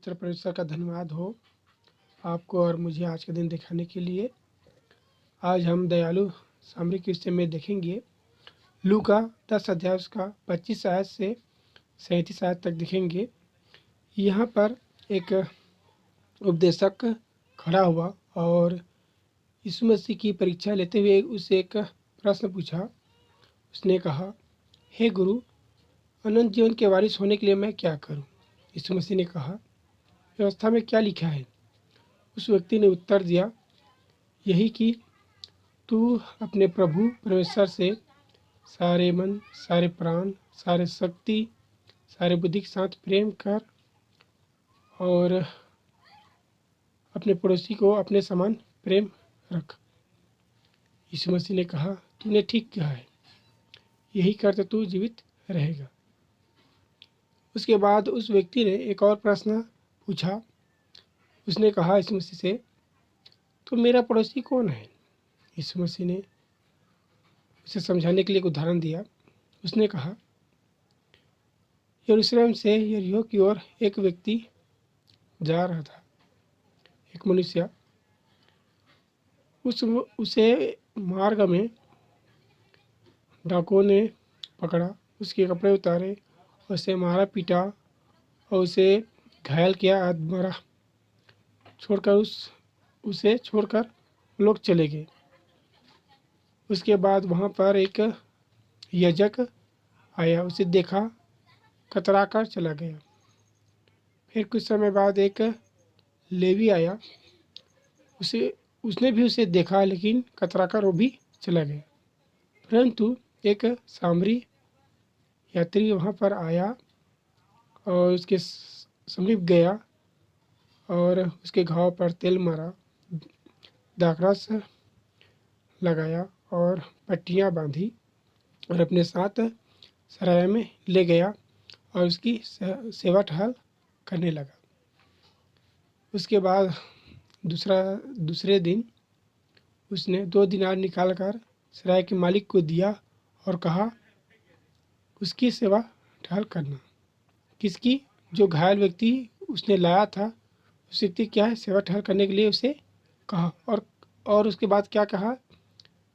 पवित्र परमेश्वर का धन्यवाद हो आपको और मुझे आज के दिन दिखाने के लिए। आज हम दयालु सामरी के विषय में देखेंगे। लूका 10 अध्याय उसका 25 आयत से 37 आयत तक देखेंगे। यहाँ पर एक उपदेशक खड़ा हुआ और यीशु मसीह की परीक्षा लेते हुए उससे एक प्रश्न पूछा। उसने कहा, हे गुरु, अनंत जीवन के वारिस होने के लिए मैं क्या करूं? यीशु मसीह ने कहा, व्यवस्था में क्या लिखा है? उस व्यक्ति ने उत्तर दिया, यही कि तू अपने प्रभु परमेश्वर से सारे मन, सारे प्राण, सारे शक्ति, सारे बुद्धि के साथ प्रेम कर और अपने पड़ोसी को अपने समान प्रेम रख। यीशु मसीह ने कहा, तूने ठीक कहा है, यही कर तो तू जीवित रहेगा। उसके बाद उस व्यक्ति ने एक और प्रश्न पूछा। उसने कहा यीशु मसीह से, तो मेरा पड़ोसी कौन है? यीशु मसीह ने उसे समझाने के लिए एक उदाहरण दिया। उसने कहा, यरूशलेम से यरीहो की ओर एक व्यक्ति जा रहा था। एक मनुष्य उसे मार्ग में डाकुओं ने पकड़ा, उसके कपड़े उतारे, उसे मारा पीटा और उसे घायल किया, मरा छोड़कर उसे छोड़कर लोग चले गए। उसके बाद वहाँ पर एक याजक आया, उसे देखा, कतरा कर चला गया। फिर कुछ समय बाद एक लेवी आया, उसने भी उसे देखा, लेकिन कतरा कर वो भी चला गया। परंतु एक सामरी यात्री वहाँ पर आया और उसके समीप गया और उसके घाव पर तेल मारा, दाखरस लगाया और पट्टियाँ बांधी और अपने साथ सराय में ले गया और उसकी सेवा टहल करने लगा। उसके बाद दूसरे दिन उसने 2 दिनार निकालकर सराय के मालिक को दिया और कहा, उसकी सेवा टहल करना। किसकी? जो घायल व्यक्ति उसने लाया था, उस व्यक्ति क्या है, सेवा टहल करने के लिए उसे कहा। और उसके बाद क्या कहा?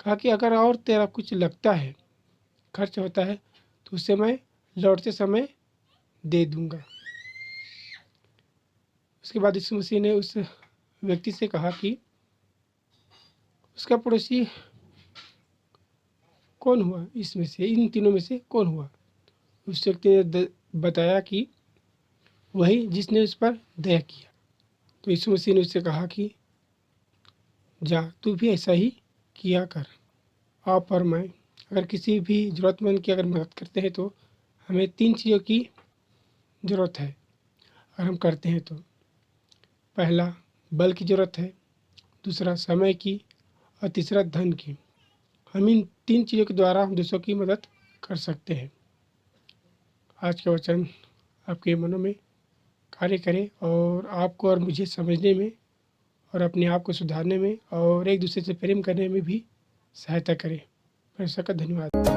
कहा कि अगर और तेरा कुछ लगता है, खर्च होता है, तो उसे मैं लौटते समय दे दूंगा। उसके बाद यीशु मसीह ने उस व्यक्ति से कहा कि उसका पड़ोसी कौन हुआ? इसमें से, इन तीनों में से कौन हुआ? उस व्यक्ति ने बताया कि वही जिसने उस पर दया किया। तो यीशु मसीह ने उससे कहा कि जा, तू भी ऐसा ही किया कर। आप और मैं अगर किसी भी ज़रूरतमंद की अगर मदद करते हैं तो हमें 3 चीज़ों की ज़रूरत है। अगर हम करते हैं तो पहला बल की ज़रूरत है, दूसरा समय की और तीसरा धन की। हम इन 3 चीज़ों के द्वारा हम दूसरों की मदद कर सकते हैं। आज का वचन आपके मनों में कार्य करे और आपको और मुझे समझने में और अपने आप को सुधारने में और एक दूसरे से प्रेम करने में भी सहायता करे। परमेश्वर का धन्यवाद।